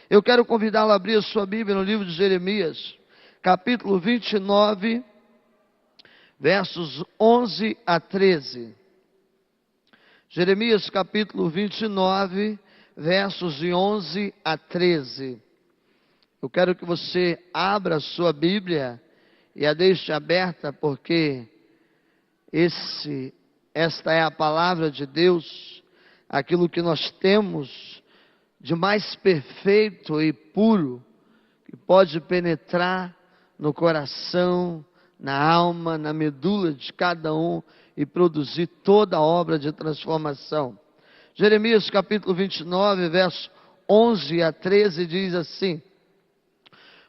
Eu quero convidá-lo a abrir a sua Bíblia no livro de Jeremias, capítulo 29, versos 11 a 13. Jeremias capítulo 29, versos de 11 a 13. Eu quero que você abra a sua Bíblia e a deixe aberta, porque esta é a palavra de Deus, aquilo que nós temos de mais perfeito e puro, que pode penetrar no coração, na alma, na medula de cada um e produzir toda a obra de transformação. Jeremias capítulo 29, verso 11 a 13 diz assim: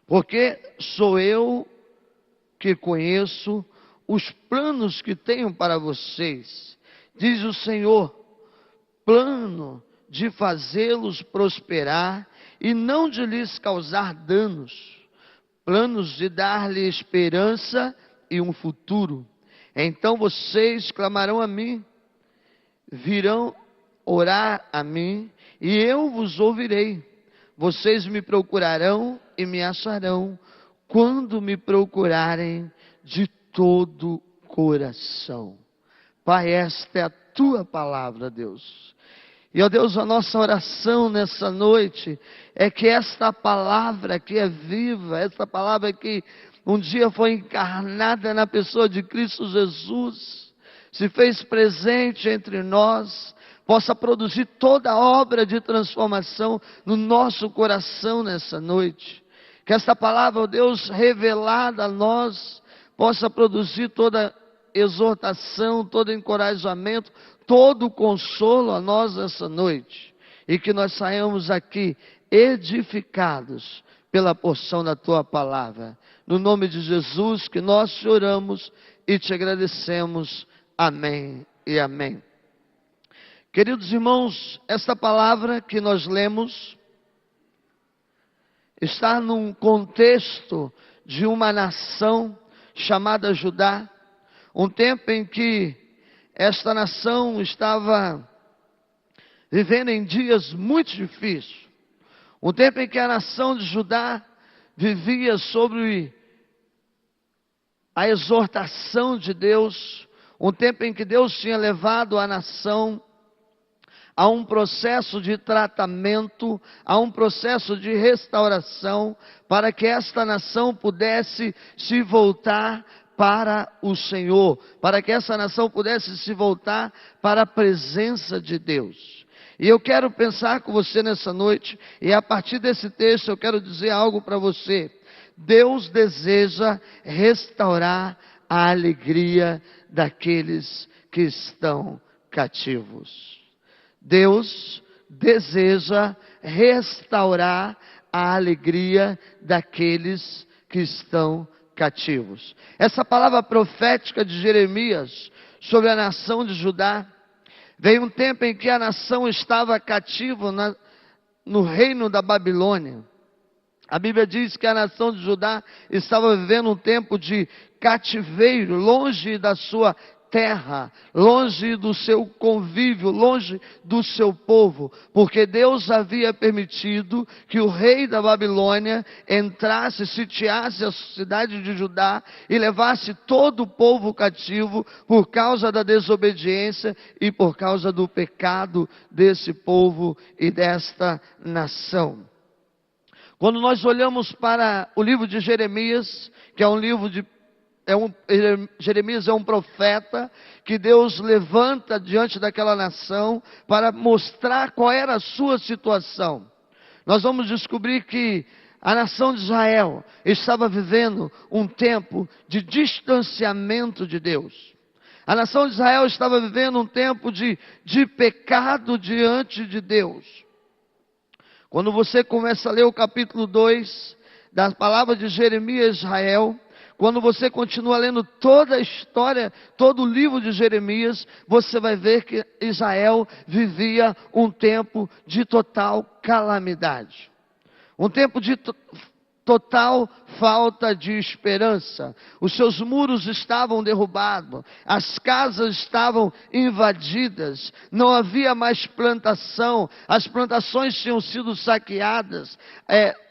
porque sou eu que conheço os planos que tenho para vocês, diz o Senhor, plano de fazê-los prosperar e não de lhes causar danos, planos de dar-lhe esperança e um futuro. Então vocês clamarão a mim, virão orar a mim, e eu vos ouvirei. Vocês me procurarão e me acharão, quando me procurarem de todo coração. Pai, esta é a tua palavra, Deus. E, ó Deus, a nossa oração nessa noite é que esta palavra que é viva, esta palavra que um dia foi encarnada na pessoa de Cristo Jesus, se fez presente entre nós, possa produzir toda a obra de transformação no nosso coração nessa noite. Que esta palavra, ó Deus, revelada a nós, possa produzir toda exortação, todo encorajamento, todo consolo a nós essa noite, e que nós saiamos aqui edificados pela porção da tua palavra. No nome de Jesus que nós te oramos e te agradecemos. Amém e amém. Queridos irmãos, esta palavra que nós lemos está num contexto de uma nação chamada Judá, um tempo em que esta nação estava vivendo em dias muito difíceis, um tempo em que a nação de Judá vivia sobre a exortação de Deus, um tempo em que Deus tinha levado a nação a um processo de tratamento, a um processo de restauração, para que esta nação pudesse se voltar para o Senhor, para que essa nação pudesse se voltar para a presença de Deus. E eu quero pensar com você nessa noite, e a partir desse texto eu quero dizer algo para você. Deus deseja restaurar a alegria daqueles que estão cativos. Deus deseja restaurar a alegria daqueles que estão cativos. Essa palavra profética de Jeremias sobre a nação de Judá, veio um tempo em que a nação estava cativa no reino da Babilônia. A Bíblia diz que a nação de Judá estava vivendo um tempo de cativeiro, longe da sua terra, longe do seu convívio, longe do seu povo, porque Deus havia permitido que o rei da Babilônia entrasse, sitiasse a cidade de Judá e levasse todo o povo cativo por causa da desobediência e por causa do pecado desse povo e desta nação. Quando nós olhamos para o livro de Jeremias, que é um livro de Jeremias é um profeta que Deus levanta diante daquela nação para mostrar qual era a sua situação. Nós vamos descobrir que a nação de Israel estava vivendo um tempo de distanciamento de Deus. A nação de Israel estava vivendo um tempo de pecado diante de Deus. Quando você começa a ler o capítulo 2 da palavra de Jeremias Israel, quando você continua lendo toda a história, todo o livro de Jeremias, você vai ver que Israel vivia um tempo de total calamidade. Um tempo de total falta de esperança. Os seus muros estavam derrubados, as casas estavam invadidas, não havia mais plantação, as plantações tinham sido saqueadas,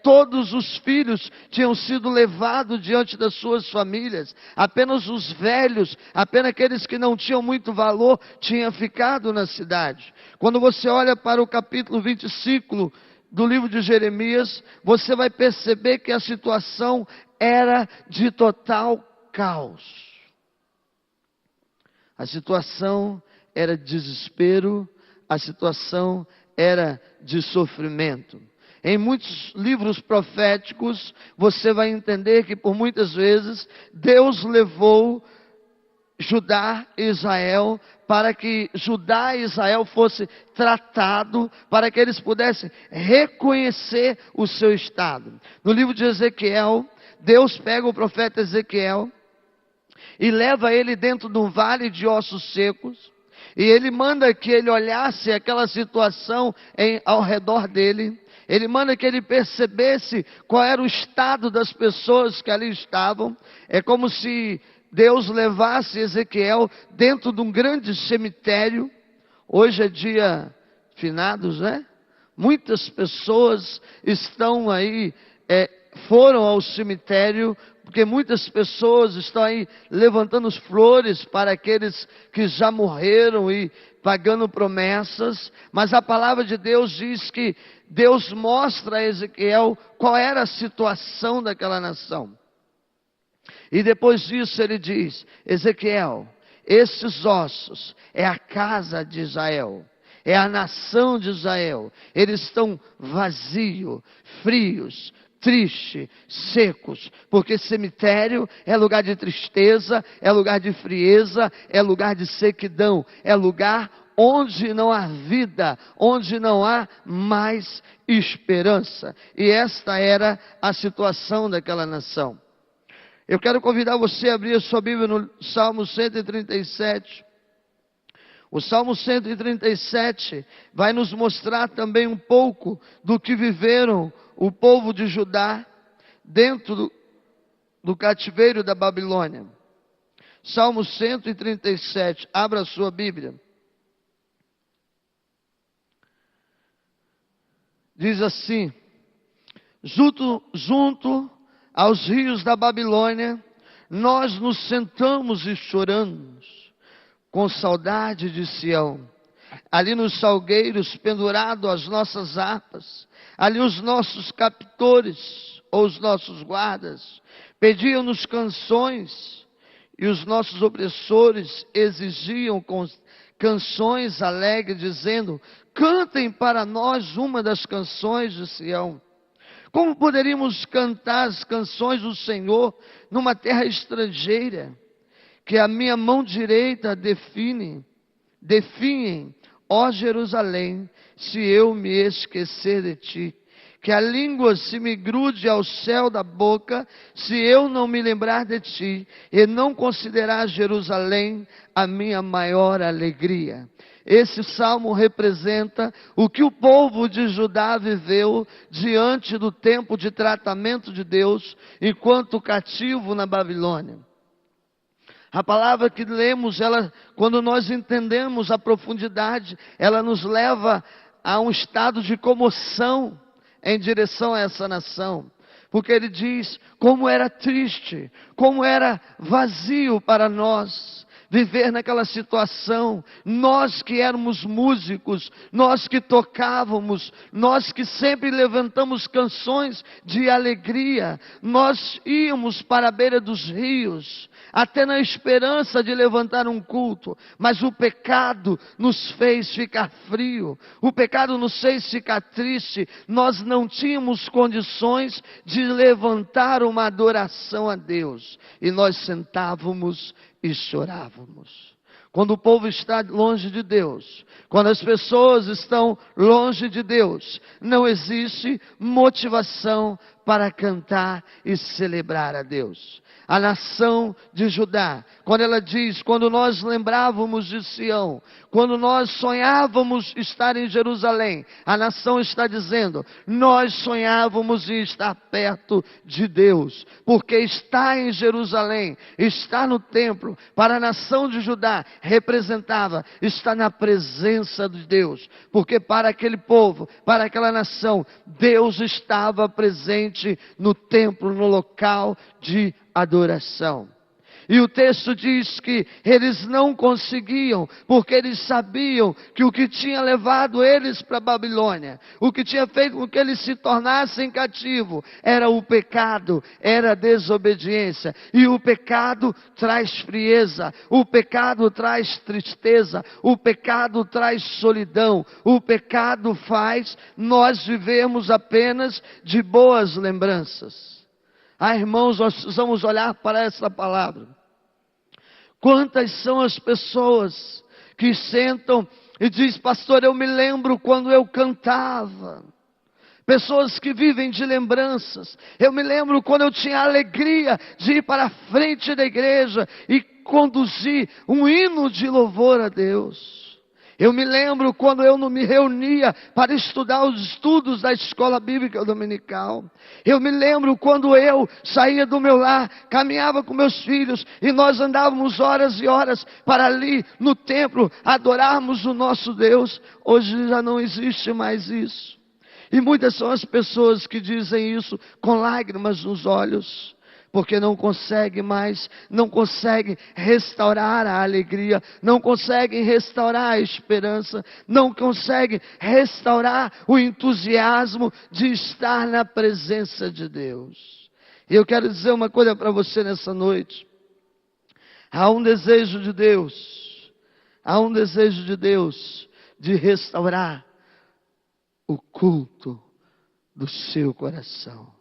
todos os filhos tinham sido levados diante das suas famílias, apenas os velhos, apenas aqueles que não tinham muito valor, tinham ficado na cidade. Quando você olha para o capítulo 25 do livro de Jeremias, você vai perceber que a situação era de total caos. A situação era de desespero, a situação era de sofrimento. Em muitos livros proféticos, você vai entender que por muitas vezes Deus levou Judá e Israel, para que Judá e Israel fosse tratado, para que eles pudessem reconhecer o seu estado. No livro de Ezequiel, Deus pega o profeta Ezequiel e leva ele dentro de um vale de ossos secos, e ele manda que ele olhasse aquela situação ao redor dele. Ele manda que ele percebesse qual era o estado das pessoas que ali estavam. É como se Deus levasse Ezequiel dentro de um grande cemitério. Hoje é dia finados, né? Muitas pessoas estão aí, foram ao cemitério, porque muitas pessoas estão aí levantando flores para aqueles que já morreram e pagando promessas. Mas a palavra de Deus diz que Deus mostra a Ezequiel qual era a situação daquela nação. E depois disso ele diz: Ezequiel, esses ossos é a casa de Israel, é a nação de Israel. Eles estão vazios, frios, tristes, secos, porque cemitério é lugar de tristeza, é lugar de frieza, é lugar de sequidão, é lugar onde não há vida, onde não há mais esperança. E esta era a situação daquela nação. Eu quero convidar você a abrir a sua Bíblia no Salmo 137. O Salmo 137 vai nos mostrar também um pouco do que viveram o povo de Judá dentro do cativeiro da Babilônia. Salmo 137, abra a sua Bíblia. Diz assim: junto aos rios da Babilônia, nós nos sentamos e choramos, com saudade de Sião. Ali nos salgueiros, pendurado as nossas harpas, ali os nossos captores, ou os nossos guardas, pediam-nos canções, e os nossos opressores exigiam canções alegres, dizendo: cantem para nós uma das canções de Sião. Como poderíamos cantar as canções do Senhor numa terra estrangeira, que a minha mão direita definem, ó Jerusalém, se eu me esquecer de ti? Que a língua se me grude ao céu da boca, se eu não me lembrar de ti, e não considerar Jerusalém a minha maior alegria. Esse salmo representa o que o povo de Judá viveu diante do tempo de tratamento de Deus, enquanto cativo na Babilônia. A palavra que lemos, quando nós entendemos a profundidade, ela nos leva a um estado de comoção em direção a essa nação. Porque ele diz como era triste, como era vazio para nós viver naquela situação. Nós que éramos músicos, nós que tocávamos, nós que sempre levantamos canções de alegria, nós íamos para a beira dos rios, até na esperança de levantar um culto, mas o pecado nos fez ficar frio, o pecado nos fez ficar triste. Nós não tínhamos condições de levantar uma adoração a Deus, e nós sentávamos e chorávamos. Quando o povo está longe de Deus, quando as pessoas estão longe de Deus, não existe motivação para cantar e celebrar a Deus. A nação de Judá, quando ela diz, quando nós lembrávamos de Sião, quando nós sonhávamos estar em Jerusalém, a nação está dizendo, nós sonhávamos em estar perto de Deus, porque estar em Jerusalém, estar no templo, para a nação de Judá, representava estar na presença de Deus, porque para aquele povo, para aquela nação, Deus estava presente no templo, no local de adoração. E o texto diz que eles não conseguiam, porque eles sabiam que o que tinha levado eles para a Babilônia, o que tinha feito com que eles se tornassem cativos, era o pecado, era a desobediência. E o pecado traz frieza, o pecado traz tristeza, o pecado traz solidão, o pecado faz nós vivemos apenas de boas lembranças. Irmãos, nós precisamos olhar para essa palavra. Quantas são as pessoas que sentam e dizem, pastor, eu me lembro quando eu cantava. Pessoas que vivem de lembranças. Eu me lembro quando eu tinha a alegria de ir para a frente da igreja e conduzir um hino de louvor a Deus. Eu me lembro quando eu não me reunia para estudar os estudos da escola bíblica dominical. Eu me lembro quando eu saía do meu lar, caminhava com meus filhos e nós andávamos horas e horas para ali no templo adorarmos o nosso Deus. Hoje já não existe mais isso. E muitas são as pessoas que dizem isso com lágrimas nos olhos, porque não conseguem mais, não conseguem restaurar a alegria, não conseguem restaurar a esperança, não conseguem restaurar o entusiasmo de estar na presença de Deus. E eu quero dizer uma coisa para você nessa noite. Há um desejo de Deus, de restaurar o culto do seu coração.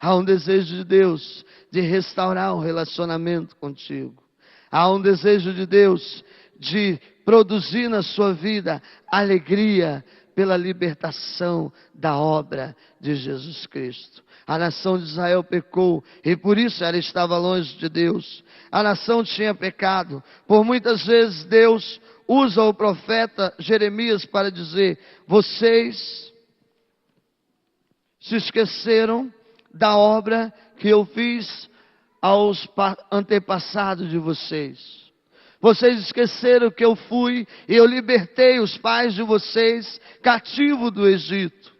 Há um desejo de Deus de restaurar um relacionamento contigo. Há um desejo de Deus de produzir na sua vida alegria pela libertação da obra de Jesus Cristo. A nação de Israel pecou e por isso ela estava longe de Deus. A nação tinha pecado. Por muitas vezes Deus usa o profeta Jeremias para dizer, vocês se esqueceram da obra que eu fiz aos antepassados de vocês. Vocês esqueceram que eu fui e eu libertei os pais de vocês cativos do Egito.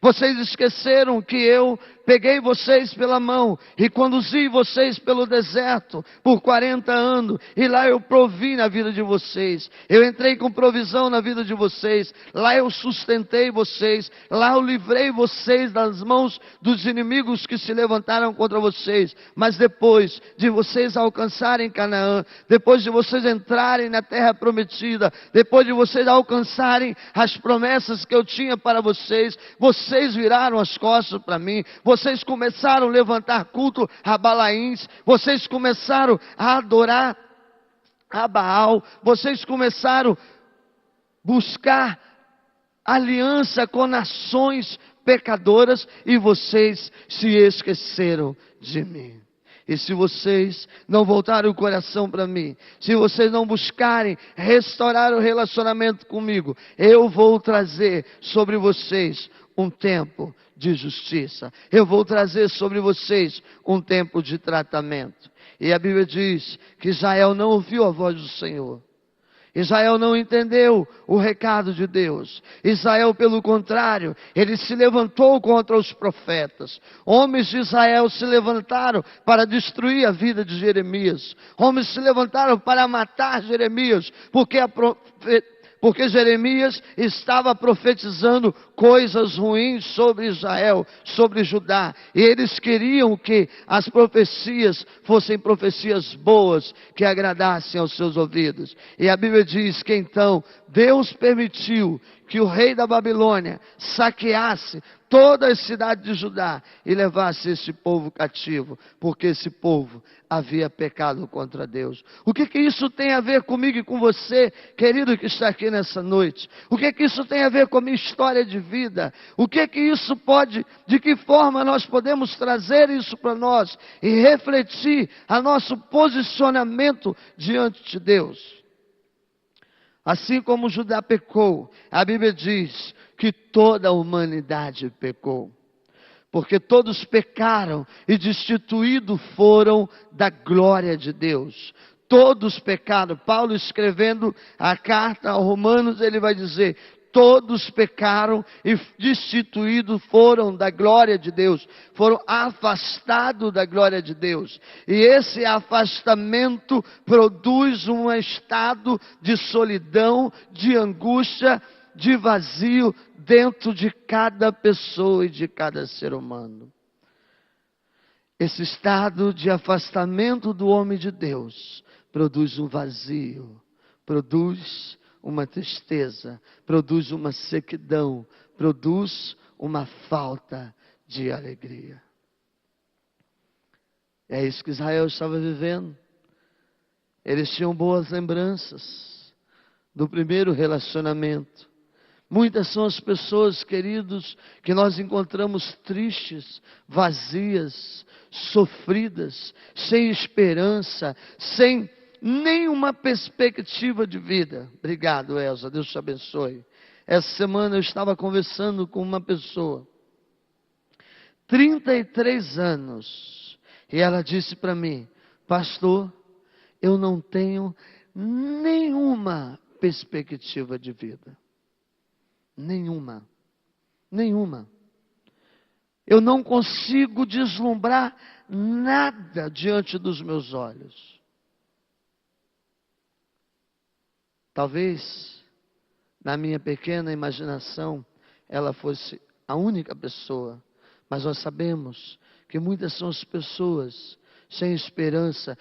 Vocês esqueceram que eu peguei vocês pela mão e conduzi vocês pelo deserto por 40 anos. E lá eu provi na vida de vocês. Eu entrei com provisão na vida de vocês. Lá eu sustentei vocês. Lá eu livrei vocês das mãos dos inimigos que se levantaram contra vocês. Mas depois de vocês alcançarem Canaã, depois de vocês entrarem na terra prometida, depois de vocês alcançarem as promessas que eu tinha para vocês, vocês viraram as costas para mim. Vocês começaram a levantar culto a Balaíns, vocês começaram a adorar a Baal, vocês começaram a buscar aliança com nações pecadoras e vocês se esqueceram de mim. E se vocês não voltarem o coração para mim, se vocês não buscarem restaurar o relacionamento comigo, eu vou trazer sobre vocês um tempo de justiça. Eu vou trazer sobre vocês um tempo de tratamento. E a Bíblia diz que Israel não ouviu a voz do Senhor. Israel não entendeu o recado de Deus. Israel, pelo contrário, ele se levantou contra os profetas. Homens de Israel se levantaram para destruir a vida de Jeremias. Homens se levantaram para matar Jeremias, porque Jeremias estava profetizando coisas ruins sobre Israel, sobre Judá. E eles queriam que as profecias fossem profecias boas, que agradassem aos seus ouvidos. E a Bíblia diz que então Deus permitiu que o rei da Babilônia saqueasse toda a cidade de Judá e levasse esse povo cativo, porque esse povo havia pecado contra Deus. O que isso tem a ver comigo e com você, querido que está aqui nessa noite? O que isso tem a ver com a minha história de vida? O que isso pode, de que forma nós podemos trazer isso para nós e refletir a nosso posicionamento diante de Deus? Assim como Judá pecou, a Bíblia diz que toda a humanidade pecou. Porque todos pecaram e destituídos foram da glória de Deus. Todos pecaram. Paulo, escrevendo a carta aos Romanos, ele vai dizer: todos pecaram e destituídos foram da glória de Deus, foram afastados da glória de Deus. E esse afastamento produz um estado de solidão, de angústia, de vazio dentro de cada pessoa e de cada ser humano. Esse estado de afastamento do homem de Deus produz um vazio, produz uma tristeza, produz uma sequidão, produz uma falta de alegria. É isso que Israel estava vivendo. Eles tinham boas lembranças do primeiro relacionamento. Muitas são as pessoas, queridos, que nós encontramos tristes, vazias, sofridas, sem esperança, sem nenhuma perspectiva de vida. Obrigado, Elza, Deus te abençoe. Essa semana eu estava conversando com uma pessoa, 33 anos, e ela disse para mim: pastor, eu não tenho nenhuma perspectiva de vida. Nenhuma. Eu não consigo deslumbrar nada diante dos meus olhos. Talvez, na minha pequena imaginação, ela fosse a única pessoa. Mas nós sabemos que muitas são as pessoas sem esperança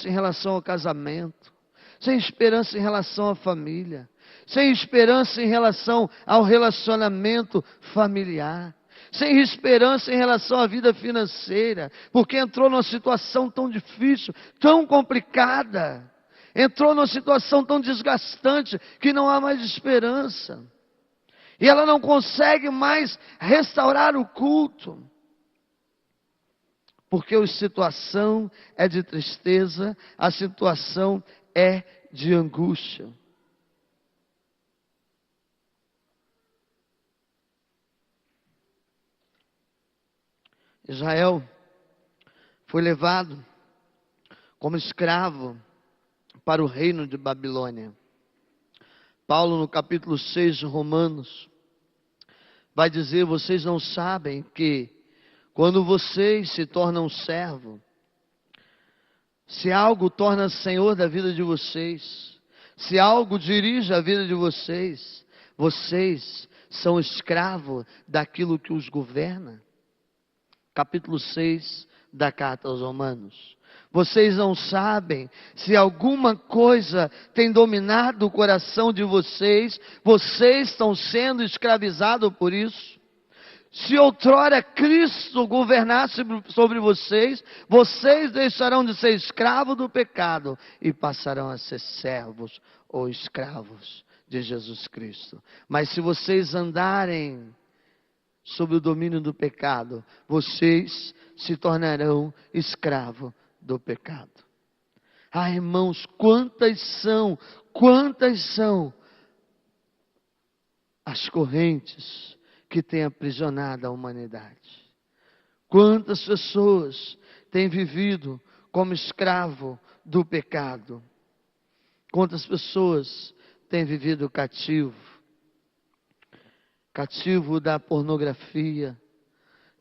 em relação ao casamento, sem esperança em relação à família, sem esperança em relação ao relacionamento familiar, sem esperança em relação à vida financeira, porque entrou numa situação tão difícil, tão complicada, entrou numa situação tão desgastante que não há mais esperança. E ela não consegue mais restaurar o culto. Porque a situação é de tristeza, a situação é de angústia. Israel foi levado como escravo para o reino de Babilônia. Paulo, no capítulo 6 de Romanos, vai dizer: vocês não sabem que quando vocês se tornam servo, se algo torna senhor da vida de vocês, se algo dirige a vida de vocês, vocês são escravos daquilo que os governa. Capítulo 6 da carta aos Romanos. Vocês não sabem se alguma coisa tem dominado o coração de vocês, vocês estão sendo escravizados por isso. Se outrora Cristo governasse sobre vocês, vocês deixarão de ser escravos do pecado e passarão a ser servos ou escravos de Jesus Cristo. Mas se vocês andarem sob o domínio do pecado, vocês se tornarão escravos do pecado. Ah, irmãos, quantas são as correntes que têm aprisionado a humanidade? Quantas pessoas têm vivido como escravo do pecado? Quantas pessoas têm vivido cativo da pornografia,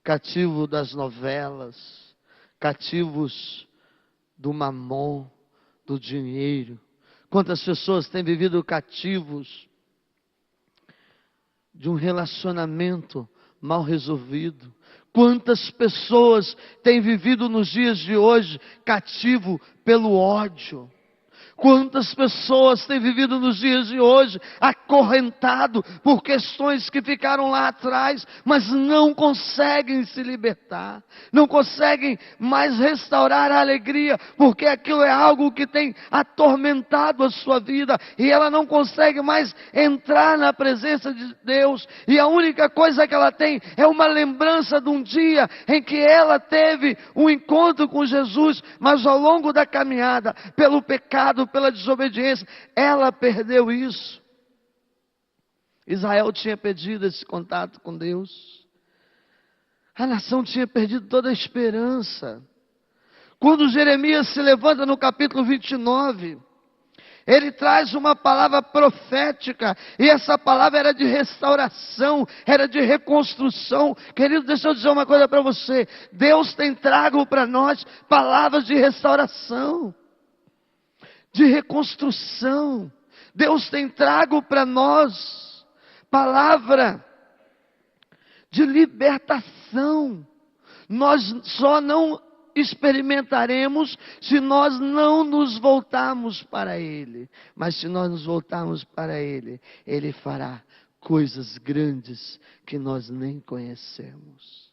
cativo das novelas, cativos do mamon, do dinheiro? Quantas pessoas têm vivido cativos de um relacionamento mal resolvido? Quantas pessoas têm vivido nos dias de hoje cativo pelo ódio? Quantas pessoas têm vivido nos dias de hoje acorrentado por questões que ficaram lá atrás, mas não conseguem se libertar, não conseguem mais restaurar a alegria, porque aquilo é algo que tem atormentado a sua vida, e ela não consegue mais entrar na presença de Deus, e a única coisa que ela tem é uma lembrança de um dia em que ela teve um encontro com Jesus, mas ao longo da caminhada, pelo pecado, pela desobediência, ela perdeu isso. Israel tinha perdido esse contato com Deus. A nação tinha perdido toda a esperança. Quando Jeremias se levanta no capítulo 29, ele traz uma palavra profética, e essa palavra era de restauração, era de reconstrução. Querido, deixa eu dizer uma coisa para você: Deus tem trago para nós palavras de restauração, de reconstrução. Deus tem trago para nós palavra de libertação. Nós só não experimentaremos se nós não nos voltarmos para Ele. Mas se nós nos voltarmos para Ele, Ele fará coisas grandes que nós nem conhecemos.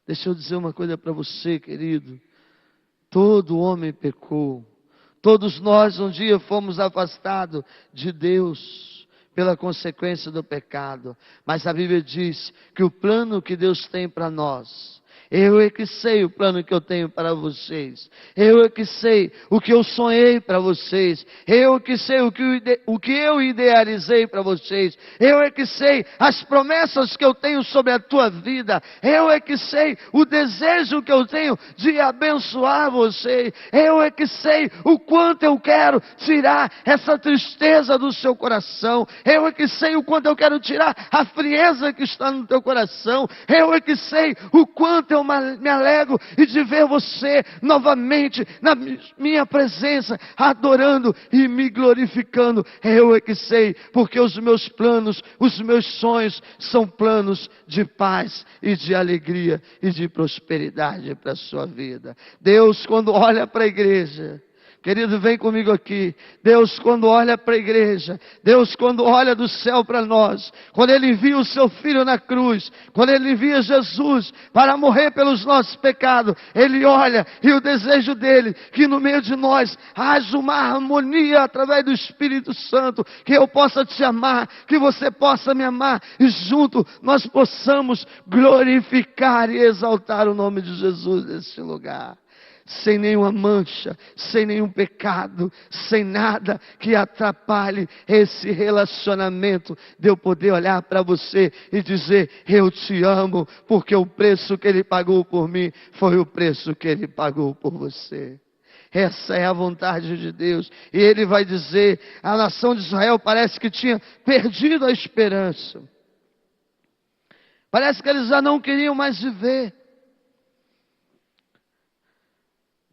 Deixa eu dizer uma coisa para você, querido. Todo homem pecou. Todos nós um dia fomos afastados de Deus pela consequência do pecado. Mas a Bíblia diz que o plano que Deus tem para nós, eu é que sei o plano que eu tenho para vocês. Eu é que sei o que eu sonhei para vocês. Eu é que sei o que eu idealizei para vocês. Eu é que sei as promessas que eu tenho sobre a tua vida. Eu é que sei o desejo que eu tenho de abençoar você. Eu é que sei o quanto eu quero tirar essa tristeza do seu coração. Eu é que sei o quanto eu quero tirar a frieza que está no teu coração. Eu é que sei o quanto eu me alegro de ver você novamente na minha presença, adorando e me glorificando. Eu é que sei, porque os meus planos, os meus sonhos são planos de paz e de alegria e de prosperidade para a sua vida. Deus, quando olha para a igreja, querido, vem comigo aqui. Deus, quando olha para a igreja, Deus, quando olha do céu para nós, quando Ele envia o seu Filho na cruz, quando Ele envia Jesus para morrer pelos nossos pecados, Ele olha, e o desejo dEle, que no meio de nós haja uma harmonia através do Espírito Santo, que eu possa te amar, que você possa me amar, e junto nós possamos glorificar e exaltar o nome de Jesus nesse lugar. Sem nenhuma mancha, sem nenhum pecado, sem nada que atrapalhe esse relacionamento, de eu poder olhar para você e dizer: eu te amo, porque o preço que Ele pagou por mim foi o preço que Ele pagou por você. Essa é a vontade de Deus. E Ele vai dizer: a nação de Israel parece que tinha perdido a esperança, parece que eles já não queriam mais viver.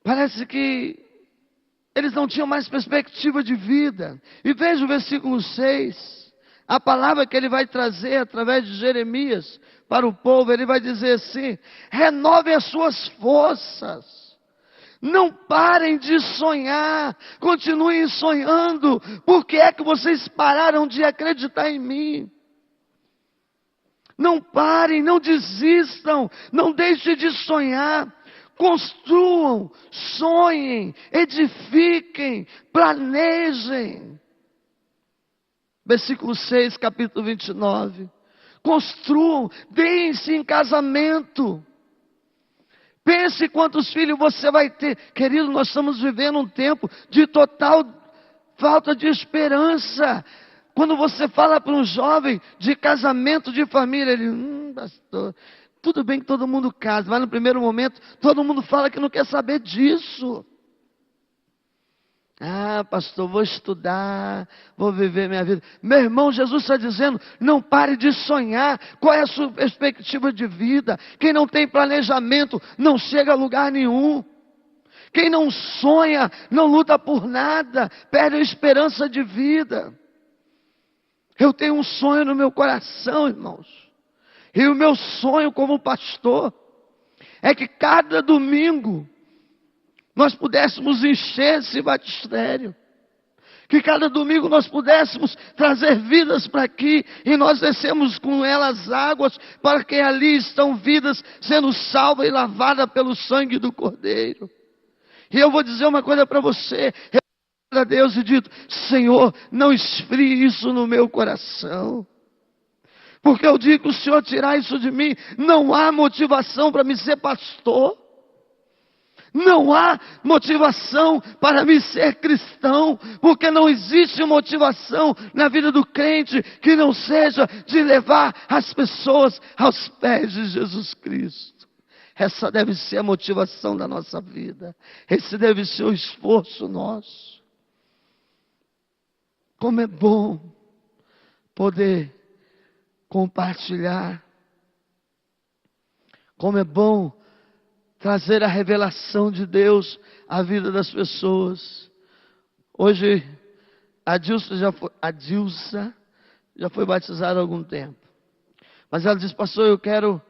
Parece que eles não tinham mais perspectiva de vida. E veja o versículo 6. A palavra que ele vai trazer através de Jeremias para o povo. Ele vai dizer assim: renove as suas forças. Não parem de sonhar. Continuem sonhando. Por que é que vocês pararam de acreditar em mim? Não parem, não desistam. Não deixem de sonhar. Construam, sonhem, edifiquem, planejem. Versículo 6, capítulo 29. Construam, deem-se em casamento. Pense quantos filhos você vai ter. Querido, nós estamos vivendo um tempo de total falta de esperança. Quando você fala para um jovem de casamento, de família, ele, pastor, tudo bem que todo mundo casa, mas no primeiro momento todo mundo fala que não quer saber disso. Ah, pastor, vou estudar, vou viver minha vida. Meu irmão, Jesus está dizendo: não pare de sonhar. Qual é a sua perspectiva de vida? Quem não tem planejamento não chega a lugar nenhum. Quem não sonha não luta por nada, perde a esperança de vida. Eu tenho um sonho no meu coração, irmãos. E o meu sonho como pastor é que cada domingo nós pudéssemos encher esse batistério. Que cada domingo nós pudéssemos trazer vidas para aqui e nós descemos com elas águas para que ali estão vidas sendo salvas e lavadas pelo sangue do Cordeiro. E eu vou dizer uma coisa para você, eu a Deus e dito: Senhor, não esfrie isso no meu coração. Porque o dia que o Senhor tirar isso de mim, não há motivação para me ser pastor. Não há motivação para me ser cristão, porque não existe motivação na vida do crente que não seja de levar as pessoas aos pés de Jesus Cristo. Essa deve ser a motivação da nossa vida. Esse deve ser o esforço nosso. Como é bom poder compartilhar. Como é bom trazer a revelação de Deus à vida das pessoas. Hoje, a Dilsa já foi batizada há algum tempo. Mas ela disse: pastor, eu quero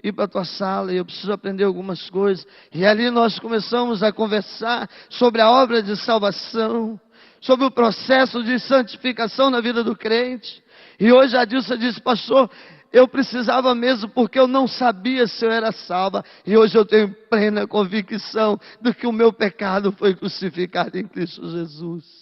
ir para a tua sala e eu preciso aprender algumas coisas. E ali nós começamos a conversar sobre a obra de salvação, sobre o processo de santificação na vida do crente. E hoje a Dilsa disse: pastor, eu precisava mesmo, porque eu não sabia se eu era salva. E hoje eu tenho plena convicção de que o meu pecado foi crucificado em Cristo Jesus.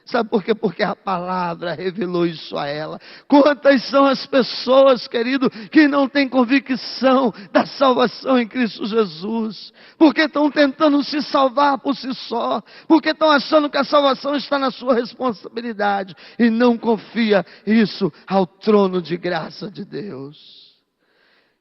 Sabe por quê? Porque a palavra revelou isso a ela. Quantas são as pessoas, querido, que não têm convicção da salvação em Cristo Jesus? Porque estão tentando se salvar por si só. Porque estão achando que a salvação está na sua responsabilidade. E não confia isso ao trono de graça de Deus.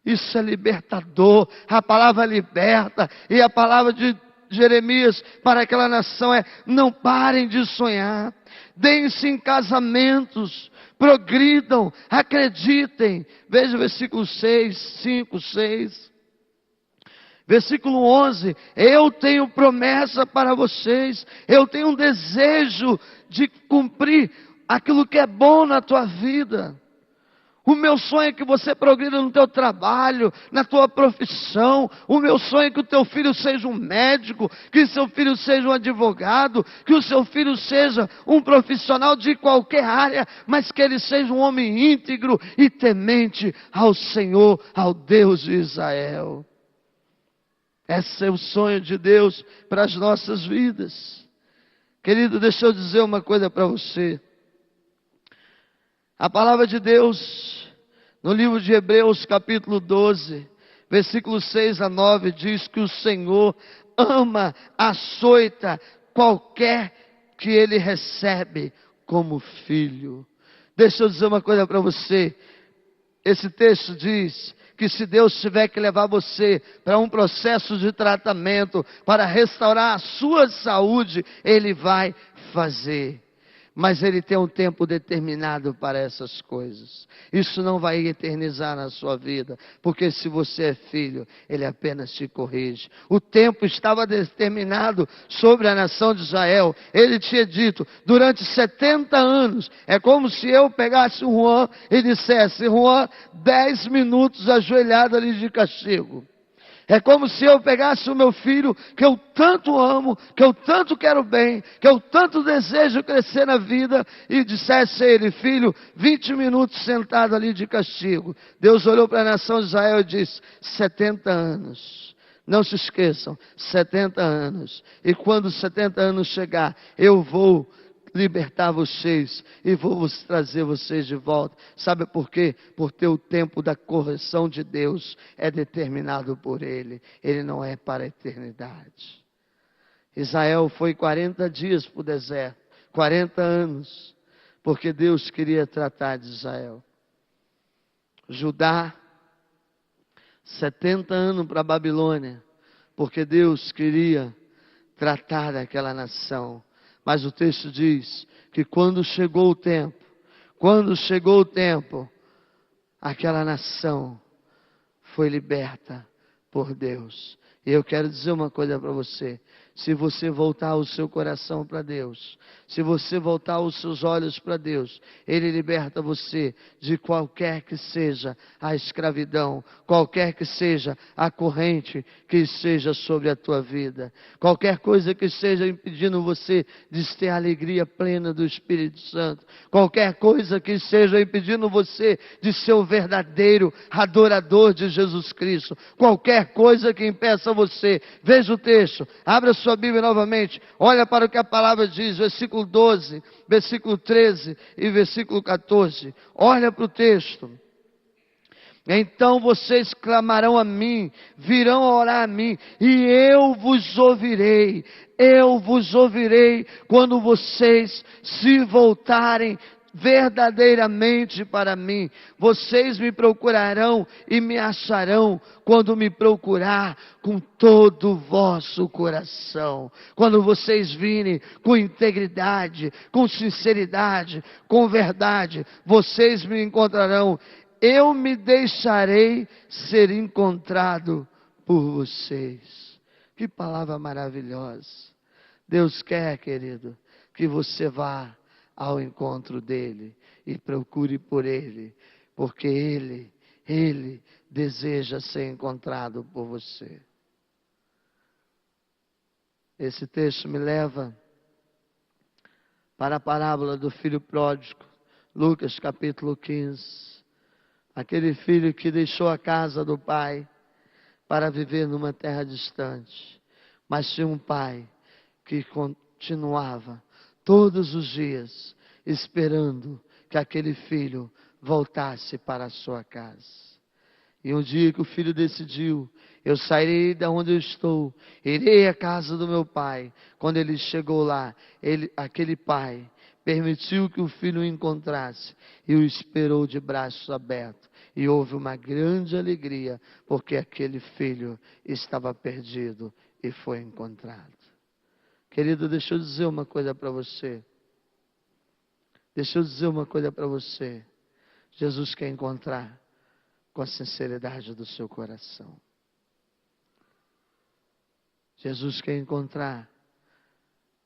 Isso é libertador. A palavra liberta. E a palavra de Jeremias para aquela nação é: não parem de sonhar, deem-se em casamentos, progridam, acreditem. Veja o versículo 6, 5, 6. Versículo 11: eu tenho promessa para vocês, eu tenho um desejo de cumprir aquilo que é bom na tua vida. O meu sonho é que você progrida no teu trabalho, na tua profissão. O meu sonho é que o teu filho seja um médico, que o seu filho seja um advogado, que o seu filho seja um profissional de qualquer área, mas que ele seja um homem íntegro e temente ao Senhor, ao Deus de Israel. Esse é o sonho de Deus para as nossas vidas. Querido, deixa eu dizer uma coisa para você. A palavra de Deus, no livro de Hebreus capítulo 12, versículos 6 a 9, diz que o Senhor ama, açoita qualquer que Ele recebe como filho. Deixa eu dizer uma coisa para você. Esse texto diz que se Deus tiver que levar você para um processo de tratamento, para restaurar a sua saúde, Ele vai fazer. Mas Ele tem um tempo determinado para essas coisas. Isso não vai eternizar na sua vida, porque se você é filho, Ele apenas te corrige. O tempo estava determinado sobre a nação de Israel. Ele tinha dito, durante 70 anos, é como se eu pegasse o Juan e dissesse: Juan, 10 minutos ajoelhado ali de castigo. É como se eu pegasse o meu filho, que eu tanto amo, que eu tanto quero bem, que eu tanto desejo crescer na vida, e dissesse a ele: filho, 20 minutos sentado ali de castigo. Deus olhou para a nação de Israel e disse: 70 anos. Não se esqueçam, 70 anos. E quando os 70 anos chegar, eu vou libertar vocês e vou trazer vocês de volta. Sabe por quê? Porque o tempo da correção de Deus é determinado por Ele. Ele não é para a eternidade. Israel foi 40 dias para o deserto, 40 anos, porque Deus queria tratar de Israel. Judá, 70 anos para a Babilônia, porque Deus queria tratar daquela nação. Mas o texto diz que quando chegou o tempo, aquela nação foi liberta por Deus. E eu quero dizer uma coisa para você. Se você voltar o seu coração para Deus, se você voltar os seus olhos para Deus, Ele liberta você de qualquer que seja a escravidão, qualquer que seja a corrente que esteja sobre a tua vida, qualquer coisa que esteja impedindo você de ter a alegria plena do Espírito Santo, qualquer coisa que esteja impedindo você de ser o verdadeiro adorador de Jesus Cristo, qualquer coisa que impeça você. Veja o texto, abra sua Bíblia novamente, olha para o que a palavra diz, versículo 12, versículo 13 e versículo 14, olha para o texto. Então vocês clamarão a mim, virão a orar a mim, e eu vos ouvirei quando vocês se voltarem verdadeiramente para mim. Vocês me procurarão e me acharão quando me procurar com todo o vosso coração. Quando vocês virem com integridade, com sinceridade, com verdade, vocês me encontrarão. Eu me deixarei ser encontrado por vocês. Que palavra maravilhosa. Deus quer, querido, que você vá ao encontro dele e procure por ele, porque ele deseja ser encontrado por você. Esse texto me leva para a parábola do filho pródigo, Lucas capítulo 15. Aquele filho que deixou a casa do pai para viver numa terra distante, mas tinha um pai que continuava todos os dias esperando que aquele filho voltasse para a sua casa. E um dia que o filho decidiu, eu sairei da onde eu estou, irei à casa do meu pai. Quando ele chegou lá, aquele pai permitiu que o filho o encontrasse e o esperou de braços abertos. E houve uma grande alegria, porque aquele filho estava perdido e foi encontrado. Querido, deixa eu dizer uma coisa para você. Jesus quer encontrar com a sinceridade do seu coração. Jesus quer encontrar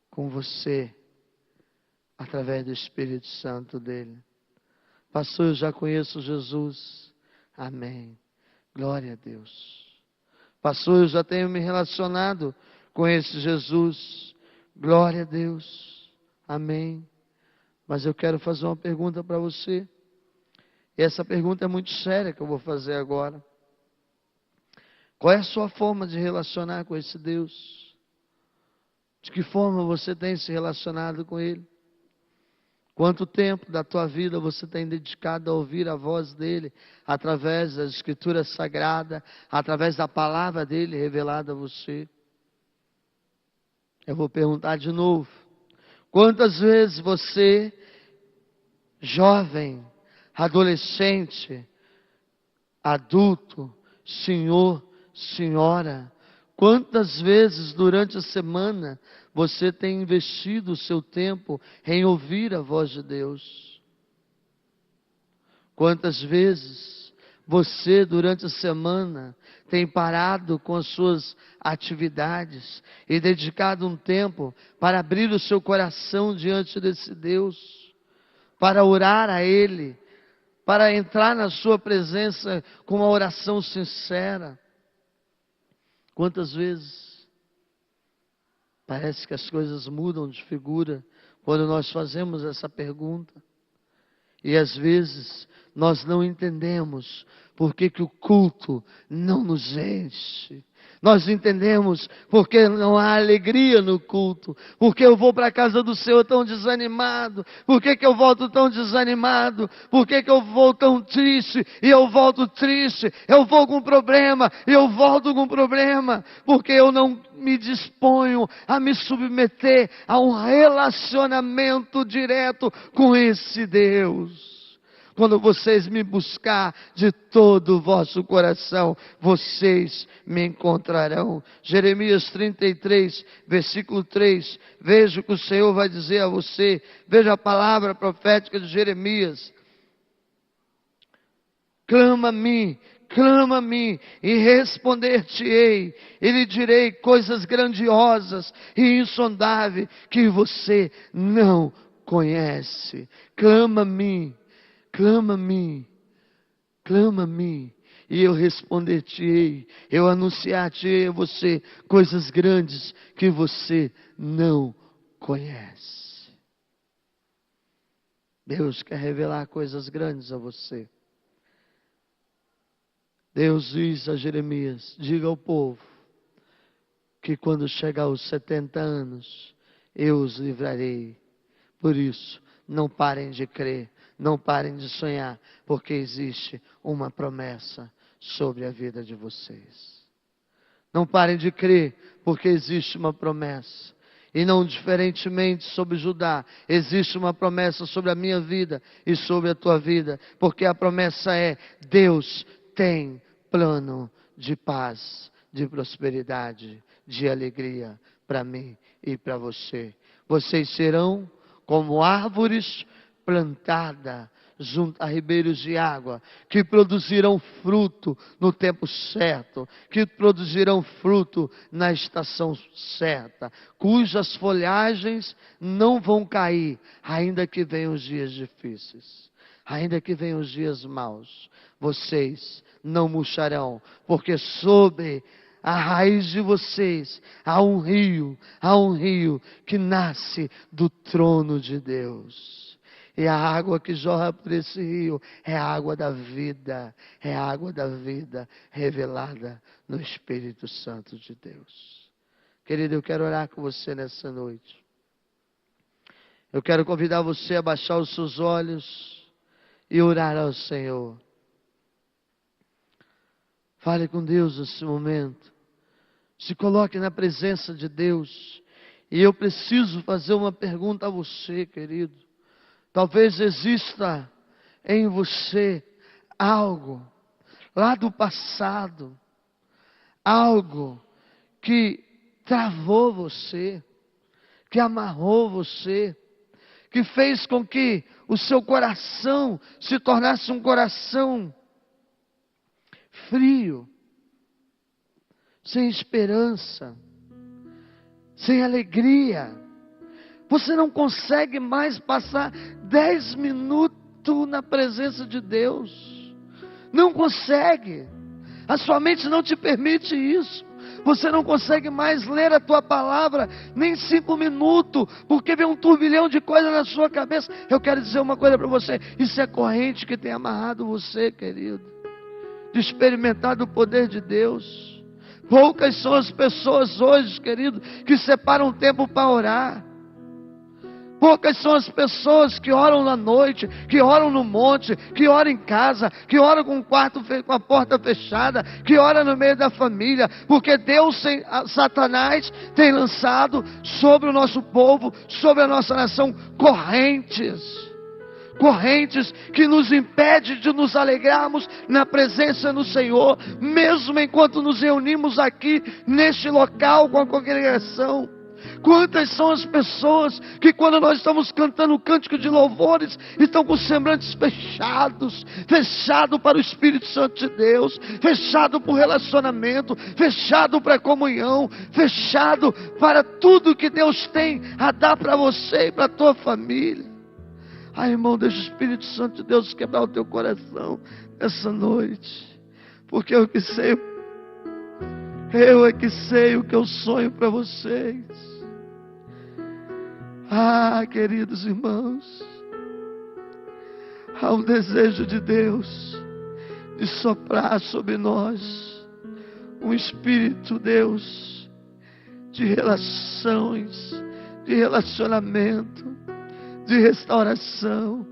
com você através do Espírito Santo dele. Pastor, eu já conheço Jesus. Amém. Glória a Deus. Pastor, eu já tenho me relacionado com esse Jesus. Glória a Deus. Amém. Mas eu quero fazer uma pergunta para você. E essa pergunta é muito séria que eu vou fazer agora. Qual é a sua forma de relacionar com esse Deus? De que forma você tem se relacionado com Ele? Quanto tempo da tua vida você tem dedicado a ouvir a voz dEle, através das Escrituras Sagradas, através da palavra dEle revelada a você? Eu vou perguntar de novo. Quantas vezes você, jovem, adolescente, adulto, senhor, senhora, quantas vezes durante a semana você tem investido o seu tempo em ouvir a voz de Deus? Quantas vezes você durante a semana tem parado com as suas atividades e dedicado um tempo para abrir o seu coração diante desse Deus, para orar a Ele, para entrar na sua presença com uma oração sincera? Quantas vezes parece que as coisas mudam de figura quando nós fazemos essa pergunta? E às vezes nós não entendemos por que o culto não nos enche. Nós entendemos porque não há alegria no culto. Porque eu vou para a casa do Senhor tão desanimado. Por que eu volto tão desanimado? Por que eu vou tão triste e eu volto triste? Eu vou com problema e eu volto com problema. Porque eu não me disponho a me submeter a um relacionamento direto com esse Deus. Quando vocês me buscar de todo o vosso coração, vocês me encontrarão. Jeremias 33, versículo 3. Veja o que o Senhor vai dizer a você. Veja a palavra profética de Jeremias. Clama a mim, Clama a mim e responder-te-ei, e lhe direi coisas grandiosas e insondáveis que você não conhece. Clama a mim, clama a mim, clama a mim, e eu responder-te-ei, eu anunciar-te-ei a você coisas grandes que você não conhece. Deus quer revelar coisas grandes a você. Deus diz a Jeremias: diga ao povo que quando chegar aos 70 anos, eu os livrarei. Por isso, não parem de crer, não parem de sonhar, porque existe uma promessa sobre a vida de vocês. Não parem de crer, porque existe uma promessa. E não diferentemente sobre Judá, existe uma promessa sobre a minha vida e sobre a tua vida, porque a promessa é: Deus tem plano de paz, de prosperidade, de alegria para mim e para você. Vocês serão como árvores plantadas junto a ribeiros de água, que produzirão fruto no tempo certo, que produzirão fruto na estação certa, cujas folhagens não vão cair, ainda que venham os dias difíceis, ainda que venham os dias maus, vocês não murcharão, porque sobre a raiz de vocês há um rio que nasce do trono de Deus. E a água que jorra por esse rio é a água da vida, é a água da vida revelada no Espírito Santo de Deus. Querido, eu quero orar com você nessa noite. Eu quero convidar você a baixar os seus olhos e orar ao Senhor. Fale com Deus nesse momento. Se coloque na presença de Deus. E eu preciso fazer uma pergunta a você, querido. Talvez exista em você algo lá do passado, algo que travou você, que amarrou você, que fez com que o seu coração se tornasse um coração frio, sem esperança, sem alegria. Você não consegue mais passar 10 minutos na presença de Deus. Não consegue. A sua mente não te permite isso. Você não consegue mais ler a tua palavra, nem 5 minutos, porque vem um turbilhão de coisas na sua cabeça. Eu quero dizer uma coisa para você: isso é corrente que tem amarrado você, querido, de experimentar do poder de Deus. Poucas são as pessoas hoje, querido, que separam tempo para orar. Poucas são as pessoas que oram na noite, que oram no monte, que oram em casa, que oram com o quarto com a porta fechada, que oram no meio da família, porque Deus, Satanás, tem lançado sobre o nosso povo, sobre a nossa nação, correntes que nos impedem de nos alegrarmos na presença do Senhor, mesmo enquanto nos reunimos aqui neste local com a congregação. Quantas são as pessoas que, quando nós estamos cantando o cântico de louvores, estão com semblantes fechados para o Espírito Santo de Deus, fechado para o relacionamento, fechado para a comunhão, fechado para tudo que Deus tem a dar para você e para a tua família. Ai, irmão, deixa o Espírito Santo de Deus quebrar o teu coração essa noite, porque eu é que sei o que eu sonho para vocês. Ah, queridos irmãos, há um desejo de Deus de soprar sobre nós um Espírito, Deus, de relações, de relacionamento, de restauração.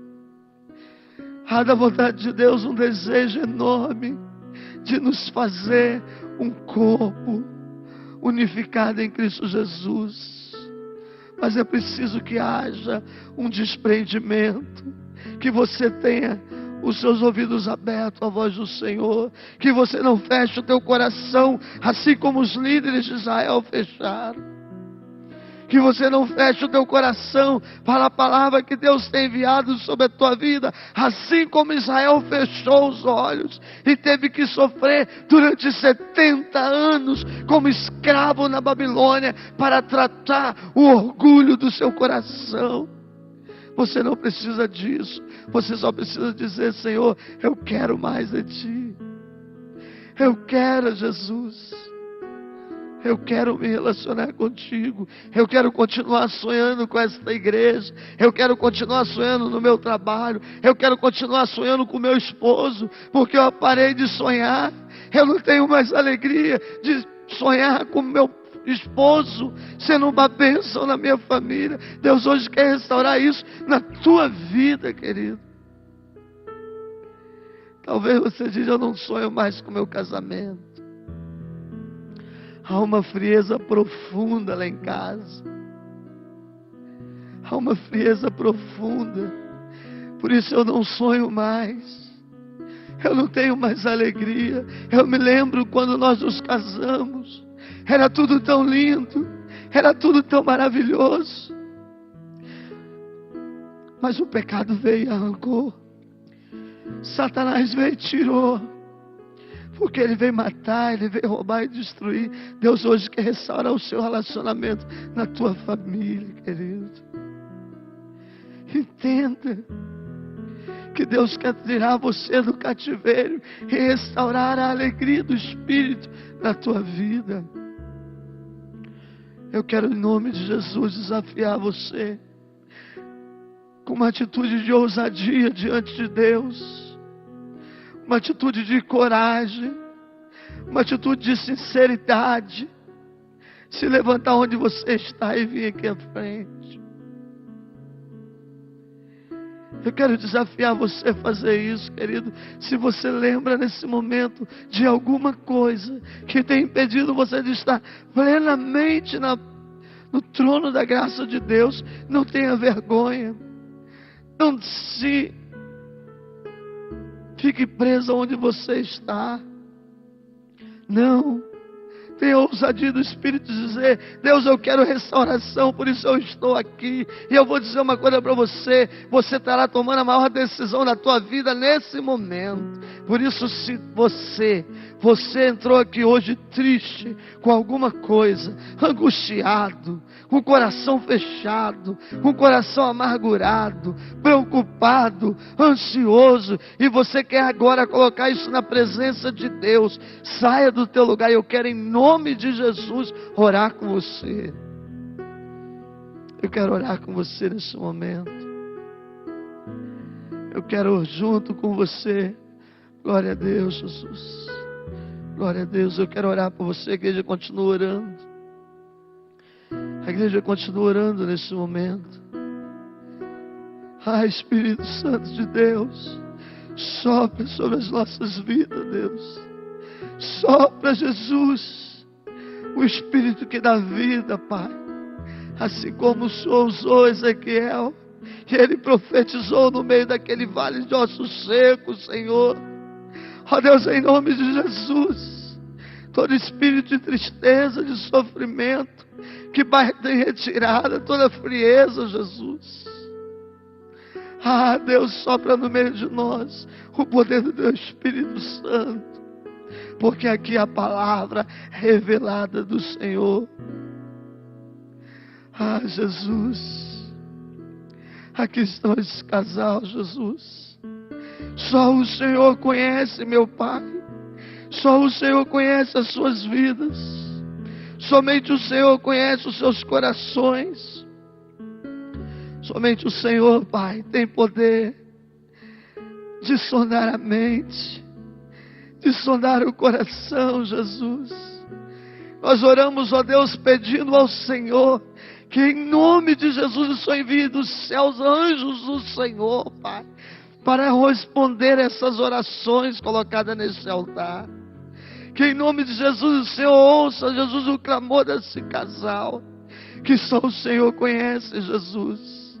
Há da vontade de Deus um desejo enorme de nos fazer um corpo unificado em Cristo Jesus. Mas é preciso que haja um desprendimento, que você tenha os seus ouvidos abertos à voz do Senhor, que você não feche o teu coração, assim como os líderes de Israel fecharam, que você não feche o teu coração para a palavra que Deus tem enviado sobre a tua vida, assim como Israel fechou os olhos e teve que sofrer durante 70 anos como escravo na Babilônia para tratar o orgulho do seu coração. Você não precisa disso, você só precisa dizer: Senhor, eu quero mais de Ti, eu quero, Jesus, eu quero me relacionar contigo, eu quero continuar sonhando com esta igreja, eu quero continuar sonhando no meu trabalho, eu quero continuar sonhando com meu esposo, porque eu parei de sonhar, eu não tenho mais alegria de sonhar com meu esposo sendo uma bênção na minha família. Deus hoje quer restaurar isso na tua vida, querido. Talvez você diga: eu não sonho mais com meu casamento. Há uma frieza profunda lá em casa, há uma frieza profunda, por isso eu não sonho mais, eu não tenho mais alegria. Eu me lembro quando nós nos casamos, era tudo tão lindo, era tudo tão maravilhoso, mas o pecado veio e arrancou, Satanás veio e tirou, porque ele veio matar, ele veio roubar e destruir. Deus hoje quer restaurar o seu relacionamento na tua família, querido. Entenda que Deus quer tirar você do cativeiro e restaurar a alegria do Espírito na tua vida. Eu quero, em nome de Jesus, desafiar você com uma atitude de ousadia diante de Deus, uma atitude de coragem, uma atitude de sinceridade, se levantar onde você está e vir aqui à frente. Eu quero desafiar você a fazer isso, querido. Se você lembra nesse momento de alguma coisa que tem impedido você de estar plenamente no trono da graça de Deus, não tenha vergonha. Não se fique preso onde você está. Não. Tenha ousadia do Espírito de dizer: Deus, eu quero restauração, por isso eu estou aqui. E eu vou dizer uma coisa para você: você estará tomando a maior decisão da tua vida nesse momento. Por isso, se você entrou aqui hoje triste, com alguma coisa, angustiado, com o coração fechado, com o coração amargurado, preocupado, ansioso, e você quer agora colocar isso na presença de Deus, saia do teu lugar. Eu quero, em nome de Jesus, orar com você. Eu quero orar com você nesse momento. Eu quero junto com você. Glória a Deus, Jesus. Glória a Deus. Eu quero orar por você. A igreja continua orando. A igreja continua orando nesse momento. Ah, Espírito Santo de Deus, sopra sobre as nossas vidas, Deus. Sopra, Jesus, o Espírito que dá vida, Pai. Assim como o Senhor usou Ezequiel, e ele profetizou no meio daquele vale de ossos secos, Senhor. Ó Deus, em nome de Jesus, todo espírito de tristeza, de sofrimento, que vai ter retirada, toda frieza, Jesus. Ah, Deus, sopra no meio de nós o poder do teu Espírito Santo, porque aqui a palavra revelada do Senhor. Ah, Jesus, aqui estão esse casal, Jesus. Só o Senhor conhece, meu Pai. Só o Senhor conhece as suas vidas. Somente o Senhor conhece os seus corações. Somente o Senhor, Pai, tem poder de sondar a mente, de sondar o coração, Jesus. Nós oramos, ó Deus, pedindo ao Senhor que, em nome de Jesus, o Senhor envie dos céus anjos do Senhor, Pai, para responder essas orações colocadas nesse altar. Que, em nome de Jesus, o Senhor ouça, Jesus, o clamor desse casal, que só o Senhor conhece, Jesus.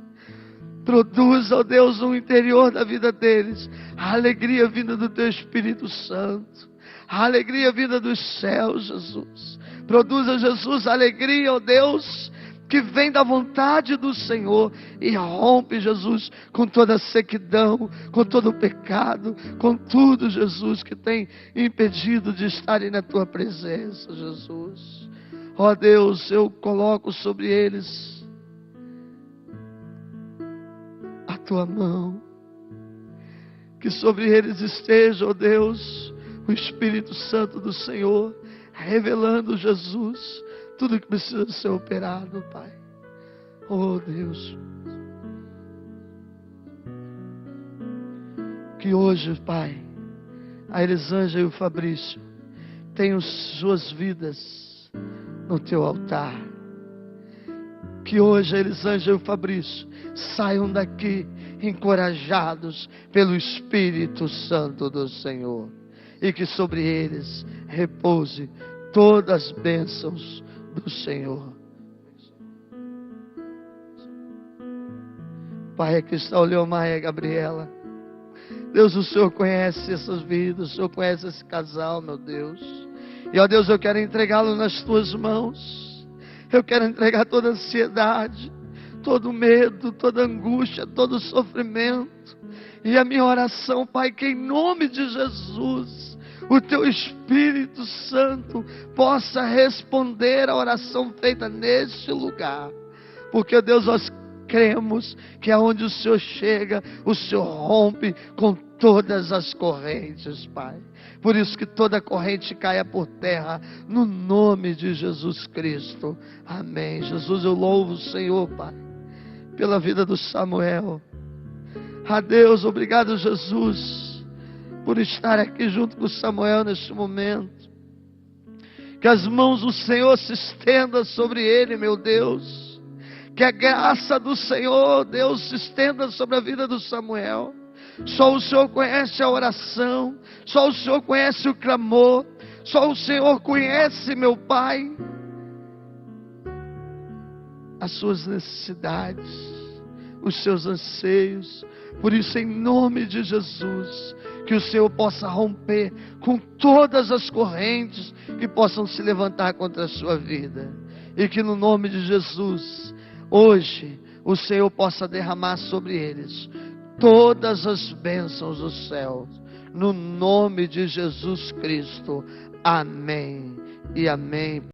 Produz, ó Deus, no interior da vida deles a alegria vinda do teu Espírito Santo, a alegria vinda dos céus, Jesus. Produza, Jesus, a alegria, ó Deus, que vem da vontade do Senhor e rompe, Jesus, com toda a sequidão, com todo o pecado, com tudo, Jesus, que tem impedido de estarem na tua presença, Jesus. Ó Deus, eu coloco sobre eles a tua mão, que sobre eles esteja, ó Deus, o Espírito Santo do Senhor, revelando, Jesus, tudo que precisa ser operado, Pai. Oh Deus, que hoje, Pai, a Elisângela e o Fabrício tenham suas vidas no teu altar. Que hoje a Elisângela e o Fabrício saiam daqui encorajados pelo Espírito Santo do Senhor, e que sobre eles repouse todas as bênçãos do Senhor. Pai, aqui está o Leomar e a Gabriela. Deus, o Senhor conhece essas vidas, o Senhor conhece esse casal, meu Deus. E ó Deus, eu quero entregá-lo nas tuas mãos. Eu quero entregar toda a ansiedade, todo medo, toda angústia, todo sofrimento. E a minha oração, Pai, que em nome de Jesus, o teu Espírito Santo possa responder a oração feita neste lugar. Porque, Deus, nós cremos que aonde o Senhor chega, o Senhor rompe com todas as correntes, Pai. Por isso que toda corrente caia por terra, no nome de Jesus Cristo. Amém. Jesus, eu louvo o Senhor, Pai, pela vida do Samuel. Ah, Deus, obrigado, Jesus, por estar aqui junto com o Samuel neste momento. Que as mãos do Senhor se estendam sobre ele, meu Deus. Que a graça do Senhor, Deus, se estenda sobre a vida do Samuel. Só o Senhor conhece a oração, só o Senhor conhece o clamor, só o Senhor conhece, meu Pai, as suas necessidades, os seus anseios. Por isso, em nome de Jesus, que o Senhor possa romper com todas as correntes que possam se levantar contra a sua vida. E que no nome de Jesus, hoje, o Senhor possa derramar sobre eles todas as bênçãos do céu. No nome de Jesus Cristo. Amém e amém.